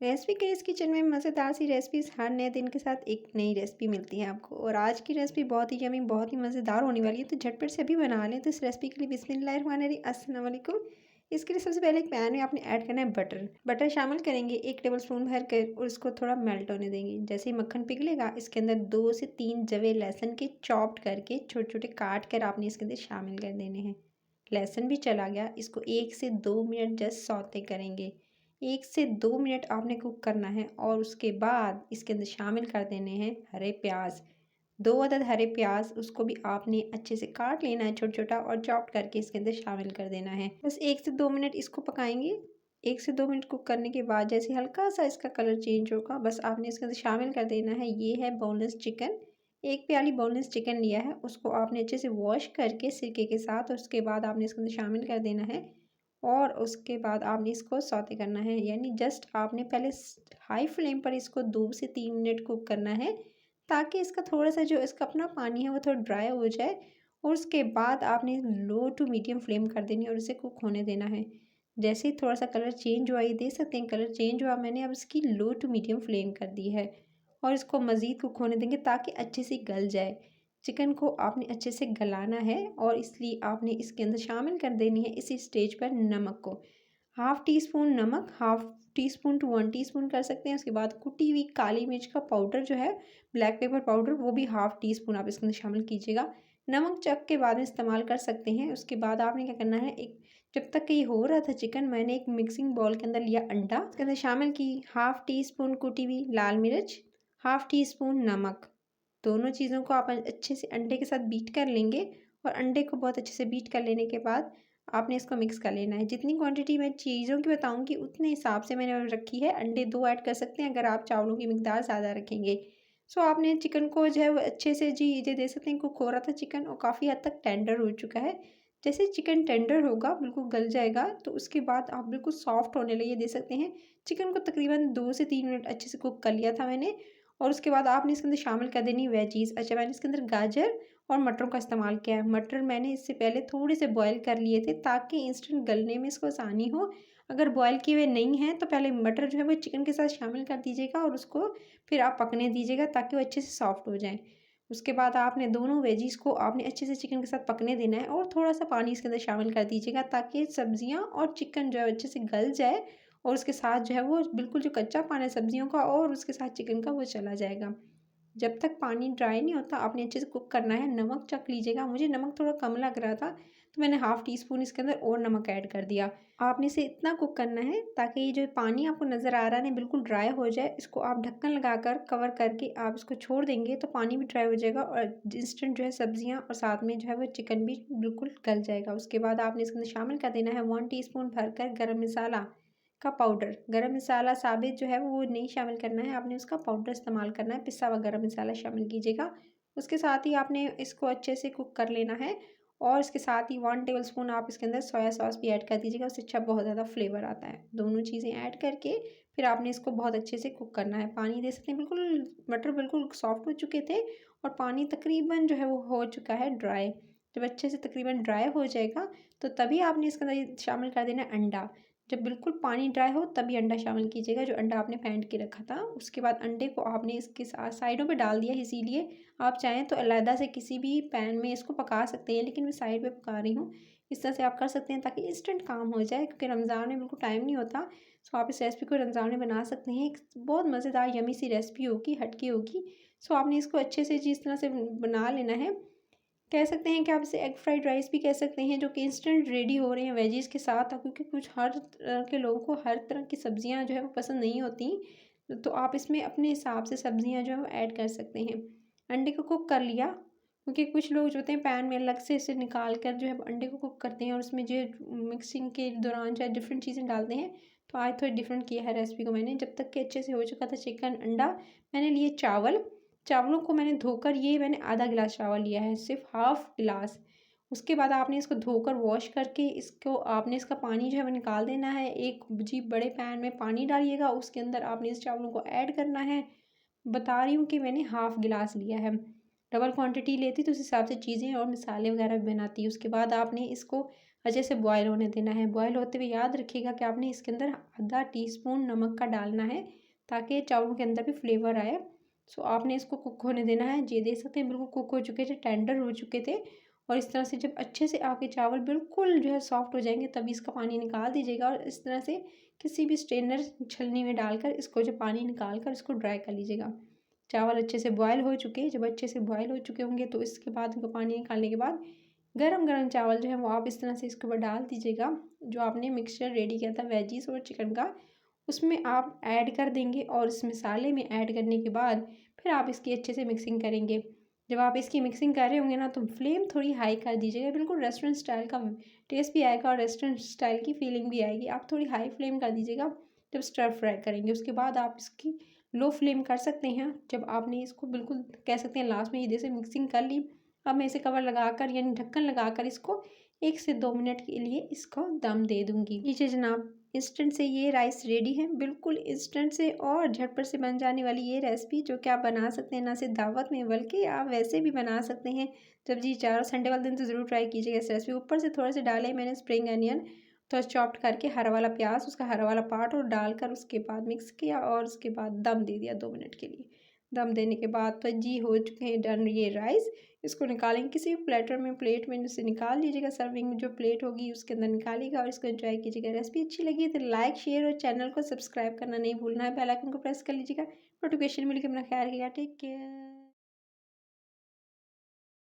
Recipe craze kitchen में मज़ेदार सी recipes हर नए दिन के साथ एक नई रेसिपी मिलती है आपको। और आज की रेसिपी बहुत ही यमी, बहुत ही मज़ेदार होने वाली है, तो झटपट से अभी बना लें। तो इस रेसिपी के लिए बिस्मिल्लाहिर्रहमानिर्रहीम, अस्सलाम वालेकुम। इसके लिए सबसे पहले एक पैन में आपने ऐड करना है बटर। बटर शामिल करेंगे 1 टेबल स्पून भर कर और उसको थोड़ा मेल्ट होने देंगे। जैसे ही मक्खन पिघलेगा, इसके अंदर 2 से 3 जवे लहसुन के चॉप्ड करके छोटे-छोटे काट कर आपने इसके अंदर शामिल कर देने हैं। लहसुन भी चला गया, इसको 1 से 2 मिनट जस्ट सौते करेंगे। 1 से 2 मिनट आपने कुक करना है और उसके बाद इसके अंदर शामिल कर देने हैं हरे प्याज। 2 अदद हरे प्याज, उसको भी आपने अच्छे से काट लेना है छोटा-छोटा और चॉप्ड करके इसके अंदर शामिल कर देना है। बस 1 से 2 मिनट इसको पकाएँगे। 1 से 2 मिनट कुक करने के बाद जैसे हल्का-सा इसका कलर चेंज होगा, बस आपने इसके अंदर शामिल कर देना है, ये है बोनलेस चिकन। 1 प्याली बोनलेस चिकन लिया है, उसको आपने अच्छे से वॉश करके सिरके के साथ और उसके बाद आपने इसके अंदर शामिल कर देना है। और उसके बाद आपने इसको सौते करना है, यानी जस्ट आपने पहले हाई फ्लेम पर इसको 2 से 3 मिनट कुक करना है, ताकि इसका थोड़ा-सा जो इसका अपना पानी है वो थोड़ा ड्राई हो जाए। और उसके बाद आपने लो टू मीडियम फ्लेम कर देनी है और इसे कुक होने देना है। जैसे ही थोड़ा-सा कलर चेंज हुआ, ये देख सकते हैं कलर चेंज हुआ, मैंने अब इसकी लो टू मीडियम फ्लेम कर दी है और इसको मज़ीद कुक होने देंगे ताकि अच्छे से गल जाए। चिकन को आपने अच्छे से गलाना है और इसलिए आपने इसके अंदर शामिल कर देनी है इसी स्टेज पर नमक को। हाफ़ टी स्पून नमक, half teaspoon to 1 teaspoon कर सकते हैं। उसके बाद कुटी हुई काली मिर्च का पाउडर जो है, ब्लैक पेपर पाउडर, वो भी हाफ़ टी स्पून आप इसके अंदर शामिल कीजिएगा। नमक चख के बाद में इस्तेमाल कर सकते हैं। उसके बाद आपने क्या करना है, एक जब तक कि ये हो रहा था चिकन, मैंने एक मिक्सिंग बाउल के अंदर लिया अंडा, उसके अंदर शामिल की हाफ़ टी स्पून कुटी हुई लाल मिर्च, हाफ़ टी स्पून नमक। दोनों चीज़ों को आप अच्छे से अंडे के साथ बीट कर लेंगे और अंडे को बहुत अच्छे से बीट कर लेने के बाद आपने इसको मिक्स कर लेना है। जितनी क्वांटिटी मैं चीज़ों की बताऊंगी उतने हिसाब से मैंने रखी है। अंडे 2 ऐड कर सकते हैं अगर आप चावलों की मिकदार ज़्यादा रखेंगे। सो आपने चिकन को जो है वो अच्छे से जी ये दे सकते हैं, कुक हो रहा था चिकन और काफ़ी हद तक टेंडर हो चुका है। जैसे चिकन टेंडर होगा, बिल्कुल गल जाएगा, तो उसके बाद आप बिल्कुल सॉफ्ट होने लगे दे सकते हैं। चिकन को तकरीबन 2 से 3 मिनट अच्छे से कुक कर लिया था मैंने। और उसके बाद आपने इसके अंदर शामिल कर देनी वेजीज़। अच्छा, मैंने इसके अंदर गाजर और मटरों का इस्तेमाल किया है। मटर मैंने इससे पहले थोड़े से बॉयल कर लिए थे ताकि इंस्टेंट गलने में इसको आसानी हो। अगर बॉयल किए हुए नहीं हैं तो पहले मटर जो है वो चिकन के साथ शामिल कर दीजिएगा और उसको फिर आप पकने दीजिएगा ताकि वो अच्छे से सॉफ्ट हो जाएँ। उसके बाद आपने दोनों वेजीज़ को आपने अच्छे से चिकन के साथ पकने देना है और थोड़ा-सा पानी इसके अंदर शामिल कर दीजिएगा ताकि सब्ज़ियाँ और चिकन जो है अच्छे से गल जाए और उसके साथ जो है वो बिल्कुल जो कच्चापन है सब्ज़ियों का और उसके साथ चिकन का वो चला जाएगा। जब तक पानी ड्राई नहीं होता आपने अच्छे से कुक करना है। नमक चख लीजिएगा, मुझे नमक थोड़ा कम लग रहा था तो मैंने हाफ़ टी स्पून इसके अंदर और नमक ऐड कर दिया। आपने इसे इतना कुक करना है ताकि ये जो पानी आपको नज़र आ रहा है ना बिल्कुल ड्राई हो जाए। इसको आप ढक्कन लगाकर कवर करके आप इसको छोड़ देंगे तो पानी भी ड्राई हो जाएगा और इंस्टेंट जो है सब्ज़ियाँ और साथ में जो है वो चिकन भी बिल्कुल गल जाएगा। उसके बाद आपने इसके अंदर शामिल कर देना है 1 टीस्पून भरकर गरम मसाला का पाउडर। गरम मसाला साबित जो है वो नहीं शामिल करना है, आपने उसका पाउडर इस्तेमाल करना है, पिसा हुआ गरम मसाला शामिल कीजिएगा। उसके साथ ही आपने इसको अच्छे से कुक कर लेना है और इसके साथ ही 1 टेबलस्पून आप इसके अंदर सोया सॉस भी ऐड कर दीजिएगा, उससे अच्छा बहुत ज़्यादा फ्लेवर आता है। दोनों चीज़ें ऐड करके फिर आपने इसको बहुत अच्छे से कुक करना है। पानी दे सकते हैं, बिल्कुल मटर बिल्कुल सॉफ्ट हो चुके थे और पानी तकरीबन जो है वो हो चुका है ड्राई। जब अच्छे से तकरीबन ड्राई हो जाएगा तो तभी आपने इसके अंदर शामिल कर देना है अंडा। जब बिल्कुल पानी ड्राई हो तभी अंडा शामिल कीजिएगा, जो अंडा आपने फेंट के रखा था। उसके बाद अंडे को आपने इसके साथ साइडों पे डाल दिया, इसीलिए आप चाहें तो अलहदा से किसी भी पैन में इसको पका सकते हैं, लेकिन मैं साइड पे पका रही हूँ। इस तरह से आप कर सकते हैं ताकि इंस्टेंट काम हो जाए, क्योंकि रमज़ान में बिल्कुल टाइम नहीं होता। सो आप इस रेसिपी को रमज़ान में बना सकते हैं। एक बहुत मज़ेदार यमी सी रेसिपी होगी, हटके होगी। सो आपने इसको अच्छे से जिस तरह से बना लेना है। कह सकते हैं कि आप इसे एग फ्राइड राइस भी कह सकते हैं, जो कि इंस्टेंट रेडी हो रहे हैं वेजीज़ के साथ, क्योंकि कुछ हर तरह के लोगों को हर तरह की सब्ज़ियाँ जो है वो पसंद नहीं होती। तो आप इसमें अपने हिसाब से सब्ज़ियाँ जो है वो ऐड कर सकते हैं। अंडे को कुक कर लिया, क्योंकि कुछ लोग जो होते हैं पैन में अलग से इसे निकाल कर जो है अंडे को कुक करते हैं और उसमें जो मिक्सिंग के दौरान जो है डिफरेंट चीज़ें डालते हैं। तो आज थोड़ी डिफरेंट किया है रेसिपी को मैंने। जब तक कि अच्छे से हो चुका था चिकन अंडा, मैंने लिए चावल। चावलों को मैंने धोकर, ये मैंने आधा गिलास चावल लिया है, सिर्फ हाफ़ गिलास। उसके बाद आपने इसको धोकर वॉश करके इसको आपने इसका पानी जो है वो निकाल देना है। एक जी बड़े पैन में पानी डालिएगा, उसके अंदर आपने इस चावलों को ऐड करना है। बता रही हूँ कि मैंने हाफ़ गिलास लिया है। डबल क्वांटिटी लेती तो उस हिसाब से चीज़ें और मसाले वगैरह भी बनाती। उसके बाद आपने इसको अच्छे से बॉयल होने देना है। बॉयल होते हुए याद रखिएगा कि आपने इसके अंदर आधा टीस्पून नमक का डालना है ताकि चावलों के अंदर भी फ्लेवर आए। सो आपने इसको कुक होने देना है। ये देख सकते हैं बिल्कुल कुक हो चुके थे, टेंडर हो चुके थे। और इस तरह से जब अच्छे से आपके चावल बिल्कुल जो है सॉफ्ट हो जाएंगे तभी इसका पानी निकाल दीजिएगा। और इस तरह से किसी भी स्ट्रेनर छलनी में डालकर इसको जो पानी निकाल कर इसको ड्राई कर लीजिएगा। चावल अच्छे से बॉयल हो चुके हैं। जब अच्छे से बॉयल हो चुके होंगे तो इसके बाद इनको पानी निकालने के बाद गरम गरम चावल जो है वो आप इस तरह से इसके ऊपर डाल दीजिएगा। जो आपने मिक्सचर रेडी किया था वेजीज और चिकन का, उसमें आप ऐड कर देंगे। और इस मसाले में ऐड करने के बाद फिर आप इसकी अच्छे से मिक्सिंग करेंगे। जब आप इसकी मिक्सिंग कर रहे होंगे ना तो फ्लेम थोड़ी हाई कर दीजिएगा। बिल्कुल रेस्टोरेंट स्टाइल का टेस्ट भी आएगा और रेस्टोरेंट स्टाइल की फीलिंग भी आएगी। आप थोड़ी हाई फ्लेम कर दीजिएगा जब स्टर फ्राई करेंगे। उसके बाद आप इसकी लो फ्लेम कर सकते हैं। जब आपने इसको बिल्कुल कह सकते हैं लास्ट में ये जैसे मिक्सिंग कर ली, अब मैं इसे कवर लगाकर यानी ढक्कन लगाकर इसको 1 से 2 मिनट के लिए इसको दम दे दूँगी। लीजिए जनाब, इंस्टेंट से ये राइस रेडी है। बिल्कुल इंस्टेंट से और झटपट से बन जाने वाली ये रेसिपी जो कि आप बना सकते हैं ना सिर्फ दावत में बल्कि आप वैसे भी बना सकते हैं। जब जी चारों संडे वाले दिन तो ज़रूर ट्राई कीजिएगा इस रेसिपी। ऊपर से थोड़े से डाले मैंने स्प्रिंग अनियन, थोड़ा चॉप्ड करके हरा वाला प्याज, उसका हरा वाला पार्ट और डालकर उसके बाद मिक्स किया और उसके बाद दम दे दिया 2 मिनट के लिए। दम देने के बाद तो जी हो चुके हैं डन ये राइस। इसको निकालेंगे किसी भी प्लेटर में, प्लेट में इसे निकाल लीजिएगा। सर्विंग में जो प्लेट होगी उसके अंदर निकालिएगा और इसको एंजॉय कीजिएगा। रेसिपी अच्छी लगी तो लाइक शेयर और चैनल को सब्सक्राइब करना नहीं भूलना है। बेल आइकन को प्रेस कर लीजिएगा। नोटिफिकेशन मिल के अपना ख्याल रखिएगा। Take care.